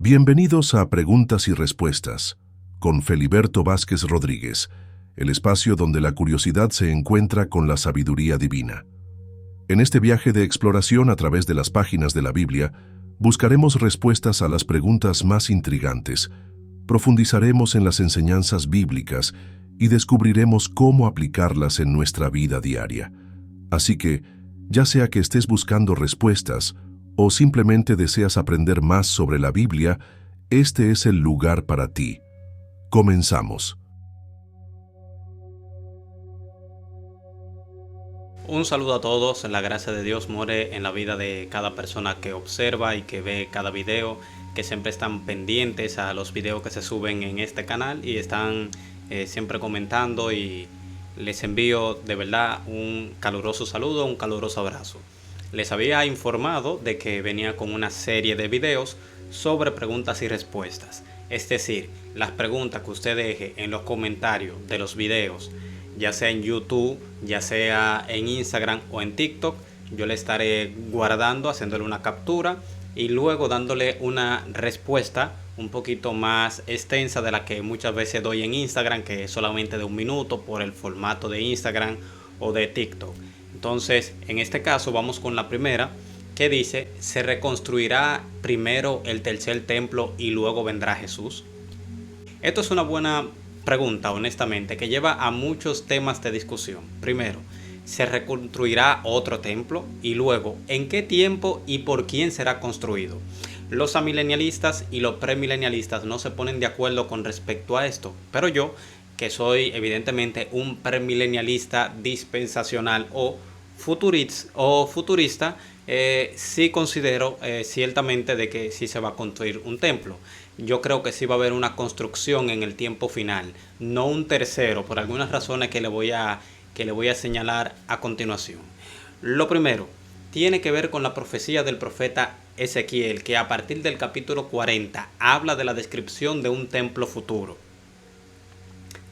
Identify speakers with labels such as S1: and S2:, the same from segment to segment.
S1: Bienvenidos a Preguntas y Respuestas, con Feliberto Vázquez Rodríguez, el espacio donde la curiosidad se encuentra con la sabiduría divina. En este viaje de exploración a través de las páginas de la Biblia, buscaremos respuestas a las preguntas más intrigantes, profundizaremos en las enseñanzas bíblicas y descubriremos cómo aplicarlas en nuestra vida diaria. Así que, ya sea que estés buscando respuestas o simplemente deseas aprender más sobre la Biblia, este es el lugar para ti. Comenzamos.
S2: Un saludo a todos, la gracia de Dios more en la vida de cada persona que observa y que ve cada video, que siempre están pendientes a los videos que se suben en este canal y están siempre comentando, y les envío de verdad un caluroso saludo, un caluroso abrazo. Les había informado de que venía con una serie de videos sobre preguntas y respuestas, es decir, las preguntas que usted deje en los comentarios de los videos, ya sea en YouTube, ya sea en Instagram o en TikTok, yo le estaré guardando, haciéndole una captura y luego dándole una respuesta un poquito más extensa de la que muchas veces doy en Instagram, que es solamente de 1 minuto por el formato de Instagram o de TikTok. Entonces, en este caso vamos con la primera, que dice: ¿se reconstruirá primero el tercer templo y luego vendrá Jesús? Esto es una buena pregunta, honestamente, que lleva a muchos temas de discusión. Primero, ¿se reconstruirá otro templo? Y luego, ¿en qué tiempo y por quién será construido? Los amilenialistas y los premilenialistas no se ponen de acuerdo con respecto a esto, pero yo, que soy evidentemente un premilenialista dispensacional o futurista, sí considero ciertamente de que sí se va a construir un templo. Yo creo que sí va a haber una construcción en el tiempo final, no un tercero, por algunas razones que le voy a señalar a continuación. Lo primero tiene que ver con la profecía del profeta Ezequiel, que a partir del capítulo 40 habla de la descripción de un templo futuro.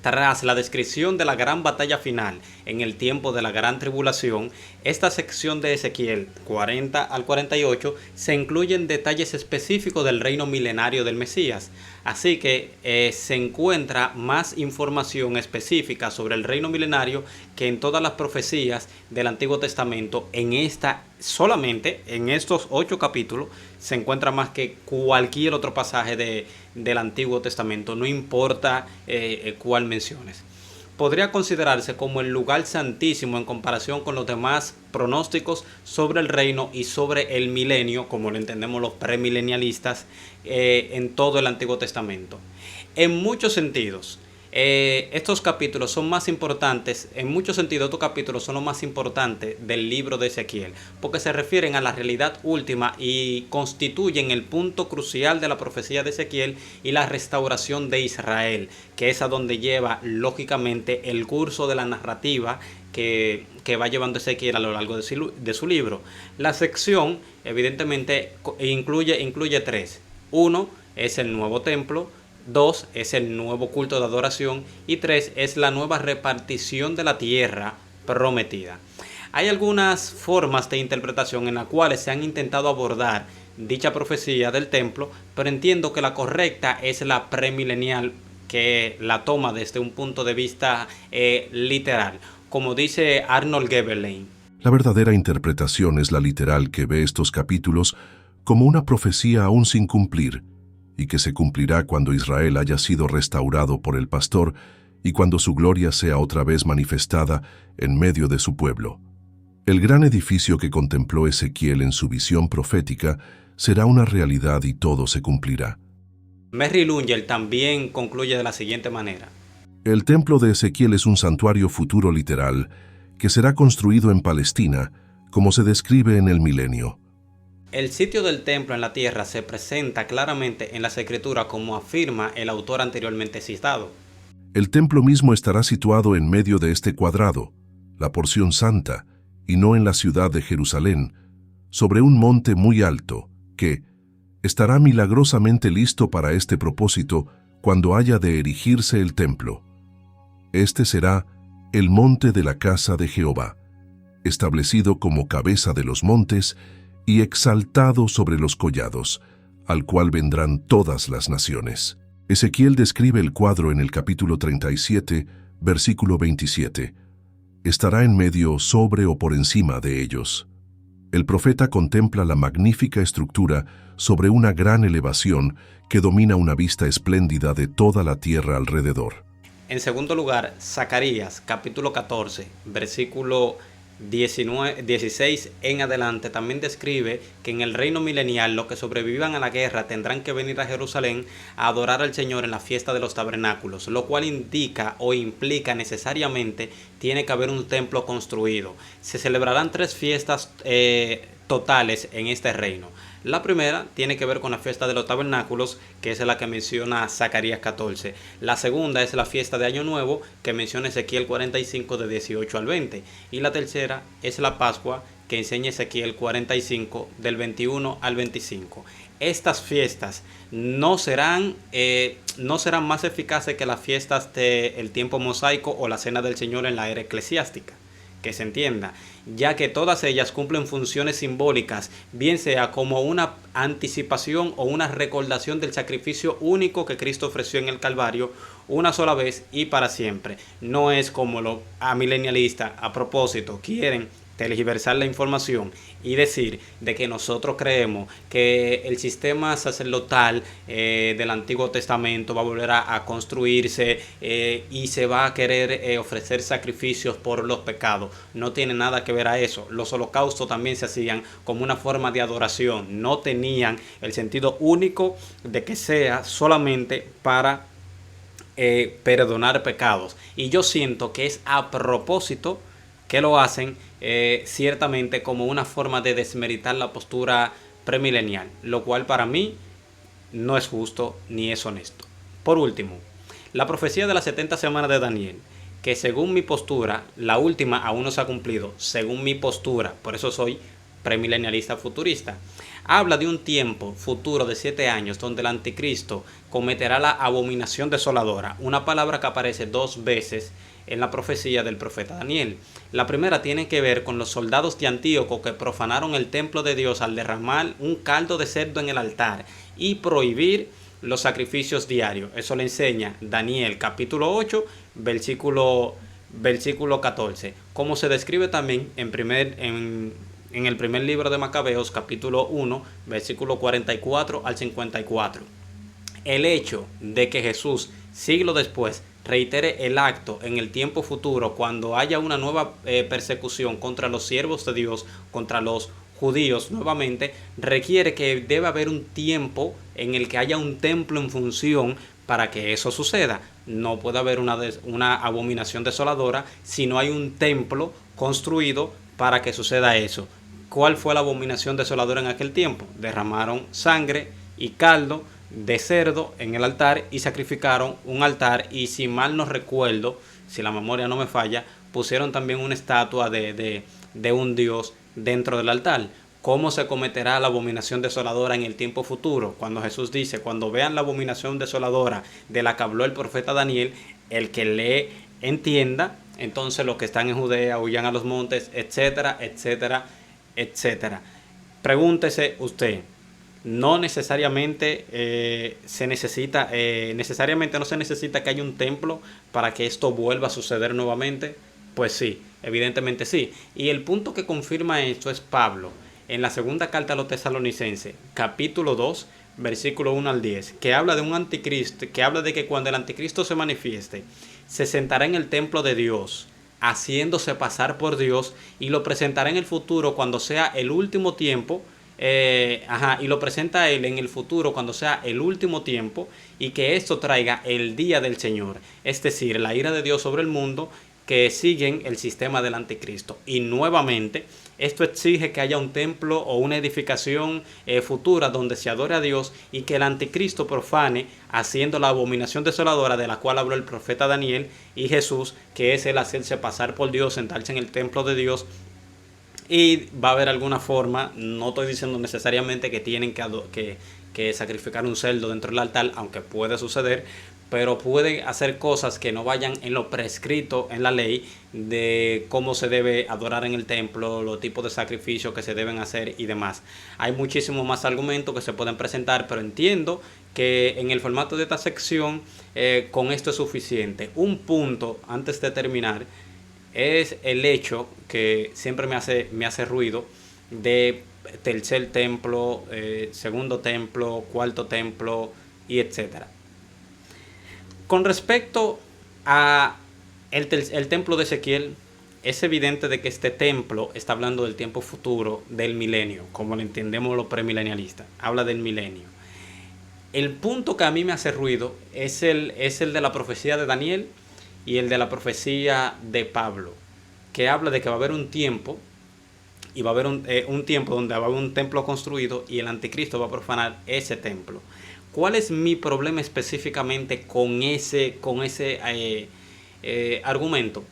S2: Tras la descripción de la gran batalla final en el tiempo de la gran tribulación, esta sección de Ezequiel 40 al 48 se incluyen detalles específicos del reino milenario del Mesías. Así que se encuentra más información específica sobre el reino milenario que en todas las profecías del Antiguo Testamento. Solamente en estos 8 capítulos se encuentra más que cualquier otro pasaje del Antiguo Testamento, no importa cuál menciones. Podría considerarse como el lugar santísimo en comparación con los demás pronósticos sobre el reino y sobre el milenio, como lo entendemos los premilenialistas, en todo el Antiguo Testamento. En muchos sentidos, estos capítulos son más importantes, son los más importantes del libro de Ezequiel, porque se refieren a la realidad última y constituyen el punto crucial de la profecía de Ezequiel y la restauración de Israel, que es a donde lleva lógicamente el curso de la narrativa que va llevando Ezequiel a lo largo de su libro. La sección evidentemente incluye 3. 1 es el nuevo templo, 2 es el nuevo culto de adoración y 3 es la nueva repartición de la tierra prometida. Hay algunas formas de interpretación en las cuales se han intentado abordar dicha profecía del templo, pero entiendo que la correcta es la premilenial, que la toma desde un punto de vista literal, como dice Arnold Gebelein.
S1: La verdadera interpretación es la literal, que ve estos capítulos como una profecía aún sin cumplir, y que se cumplirá cuando Israel haya sido restaurado por el pastor y cuando su gloria sea otra vez manifestada en medio de su pueblo. El gran edificio que contempló Ezequiel en su visión profética será una realidad y todo se cumplirá.
S2: Merrill Unger también concluye de la siguiente manera:
S1: el templo de Ezequiel es un santuario futuro literal que será construido en Palestina, como se describe en el milenio.
S2: El sitio del templo en la tierra se presenta claramente en las Escrituras, como afirma el autor anteriormente citado.
S1: El templo mismo estará situado en medio de este cuadrado, la porción santa, y no en la ciudad de Jerusalén, sobre un monte muy alto, que estará milagrosamente listo para este propósito cuando haya de erigirse el templo. Este será el monte de la casa de Jehová, establecido como cabeza de los montes y exaltado sobre los collados, al cual vendrán todas las naciones. Ezequiel describe el cuadro en el capítulo 37, versículo 27. Estará en medio, sobre o por encima de ellos. El profeta contempla la magnífica estructura sobre una gran elevación que domina una vista espléndida de toda la tierra alrededor.
S2: En segundo lugar, Zacarías, capítulo 14, versículo 16 en adelante, también describe que en el reino milenial los que sobrevivan a la guerra tendrán que venir a Jerusalén a adorar al Señor en la fiesta de los tabernáculos, lo cual indica o implica necesariamente tiene que haber un templo construido. Se celebrarán 3 fiestas totales en este reino. La primera tiene que ver con la fiesta de los tabernáculos, que es la que menciona Zacarías 14. La segunda es la fiesta de Año Nuevo, que menciona Ezequiel 45 de 18 al 20. Y la tercera es la Pascua, que enseña Ezequiel 45 del 21 al 25. Estas fiestas no serán más eficaces que las fiestas del tiempo mosaico o la Cena del Señor en la era eclesiástica. Que se entienda, ya que todas ellas cumplen funciones simbólicas, bien sea como una anticipación o una recordación del sacrificio único que Cristo ofreció en el Calvario una sola vez y para siempre. No es como los amilenialistas a propósito quieren tergiversar la información y decir de que nosotros creemos que el sistema sacerdotal del Antiguo Testamento va a volver a construirse y se va a querer ofrecer sacrificios por los pecados. No tiene nada que ver a eso. Los holocaustos también se hacían como una forma de adoración. No tenían el sentido único de que sea solamente para perdonar pecados. Y yo siento que es a propósito que lo hacen ciertamente como una forma de desmeritar la postura premilenial, lo cual para mí no es justo ni es honesto. Por último, la profecía de las 70 semanas de Daniel, que según mi postura, la última aún no se ha cumplido, según mi postura, por eso soy premilenialista futurista, habla de un tiempo futuro de 7 años donde el anticristo cometerá la abominación desoladora, una palabra que aparece 2 veces en la profecía del profeta Daniel. La primera tiene que ver con los soldados de Antíoco que profanaron el templo de Dios al derramar un caldo de cerdo en el altar y prohibir los sacrificios diarios. Eso le enseña Daniel capítulo 8, versículo 14. Como se describe también en el primer libro de Macabeos, capítulo 1, versículo 44 al 54. El hecho de que Jesús, siglo después, reitere el acto en el tiempo futuro cuando haya una nueva persecución contra los siervos de Dios, contra los judíos nuevamente, requiere que debe haber un tiempo en el que haya un templo en función para que eso suceda. No puede haber una abominación desoladora si no hay un templo construido para que suceda eso. ¿Cuál fue la abominación desoladora en aquel tiempo? Derramaron sangre y caldo de cerdo en el altar y sacrificaron un altar, y si mal no recuerdo, si la memoria no me falla, pusieron también una estatua de un dios dentro del altar. ¿Cómo se cometerá la abominación desoladora en el tiempo futuro? Cuando Jesús dice, cuando vean la abominación desoladora de la que habló el profeta Daniel, el que lee entienda, entonces los que están en Judea huyan a los montes, etcétera, etcétera, etcétera. Pregúntese usted, no necesariamente necesariamente no se necesita que haya un templo para que esto vuelva a suceder nuevamente. Pues sí, evidentemente sí. Y el punto que confirma esto es Pablo en la segunda carta a los Tesalonicenses, capítulo 2, versículo 1 al 10, que habla de un anticristo, que habla de que cuando el anticristo se manifieste, se sentará en el templo de Dios, haciéndose pasar por Dios, y lo presentará en el futuro cuando sea el último tiempo. Y lo presenta a él en el futuro cuando sea el último tiempo, y que esto traiga el día del Señor, es decir, la ira de Dios sobre el mundo, que siguen el sistema del anticristo. Y nuevamente esto exige que haya un templo o una edificación futura donde se adore a Dios, y que el anticristo profane haciendo la abominación desoladora de la cual habló el profeta Daniel y Jesús, que es el hacerse pasar por Dios, sentarse en el templo de Dios. Y va a haber alguna forma, no estoy diciendo necesariamente que tienen que sacrificar un cerdo dentro del altar, aunque puede suceder, pero puede hacer cosas que no vayan en lo prescrito en la ley de cómo se debe adorar en el templo, los tipos de sacrificios que se deben hacer y demás. Hay muchísimos más argumentos que se pueden presentar, pero entiendo que en el formato de esta sección con esto es suficiente. Un punto antes de terminar es el hecho que siempre me hace ruido de tercer templo, segundo templo, cuarto templo y etcétera. Con respecto a el templo de Ezequiel, es evidente de que este templo está hablando del tiempo futuro, del milenio, como lo entendemos los premilenialistas. Habla del milenio. El punto que a mí me hace ruido es el de la profecía de Daniel y el de la profecía de Pablo, que habla de que va a haber un tiempo, y va a haber un tiempo donde va a haber un templo construido y el anticristo va a profanar ese templo. ¿Cuál es mi problema específicamente con ese argumento?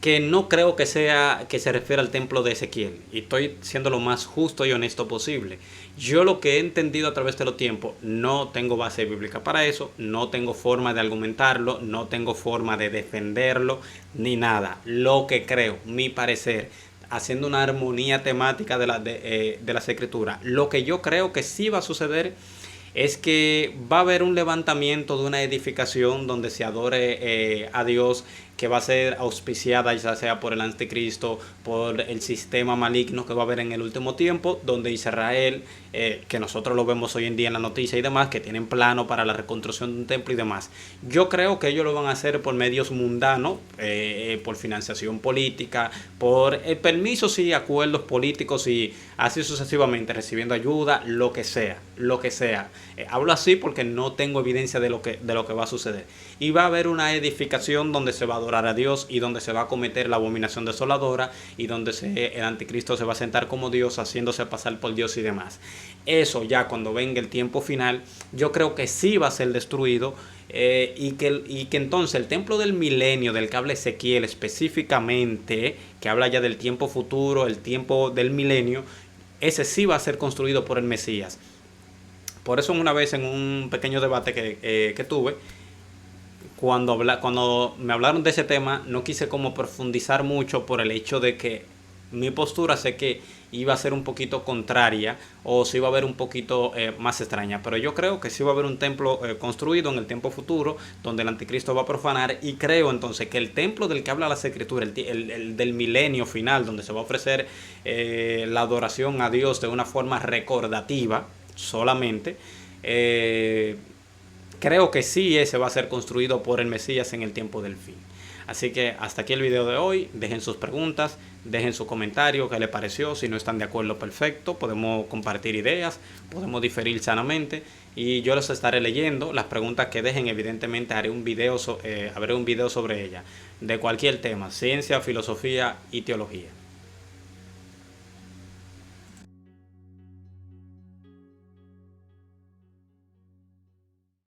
S2: Que no creo que se refiera al templo de Ezequiel, y estoy siendo lo más justo y honesto posible. Yo lo que he entendido a través de los tiempos, no tengo base bíblica para eso, no tengo forma de argumentarlo, no tengo forma de defenderlo, ni nada. Lo que creo, mi parecer, haciendo una armonía temática de las escrituras, lo que yo creo que sí va a suceder es que va a haber un levantamiento de una edificación donde se adore a Dios, que va a ser auspiciada ya sea por el anticristo, por el sistema maligno que va a haber en el último tiempo, donde Israel, que nosotros lo vemos hoy en día en la noticia y demás, que tienen plano para la reconstrucción de un templo y demás. Yo creo que ellos lo van a hacer por medios mundanos, por financiación política, por permisos y acuerdos políticos y así sucesivamente, recibiendo ayuda, lo que sea. Hablo así porque no tengo evidencia de lo que va a suceder. Y va a haber una edificación donde se va a adorar a Dios y donde se va a cometer la abominación desoladora y donde el anticristo se va a sentar como Dios, haciéndose pasar por Dios y demás. Eso ya cuando venga el tiempo final, yo creo que sí va a ser destruido. Y que entonces el templo del milenio del que habla Ezequiel específicamente, que habla ya del tiempo futuro, el tiempo del milenio, ese sí va a ser construido por el Mesías. Por eso una vez en un pequeño debate que tuve, cuando me hablaron de ese tema, no quise como profundizar mucho por el hecho de que mi postura sé que iba a ser un poquito contraria o se iba a ver un poquito más extraña, pero yo creo que sí va a haber un templo construido en el tiempo futuro donde el anticristo va a profanar, y creo entonces que el templo del que habla las escrituras, el del milenio final, donde se va a ofrecer la adoración a Dios de una forma recordativa solamente, creo que sí ese va a ser construido por el Mesías en el tiempo del fin. Así que hasta aquí el video de hoy. Dejen sus preguntas, dejen su comentario, qué les pareció. Si no están de acuerdo, perfecto. Podemos compartir ideas, podemos diferir sanamente. Y yo los estaré leyendo. Las preguntas que dejen, evidentemente, haré un video sobre ellas. De cualquier tema, ciencia, filosofía y teología.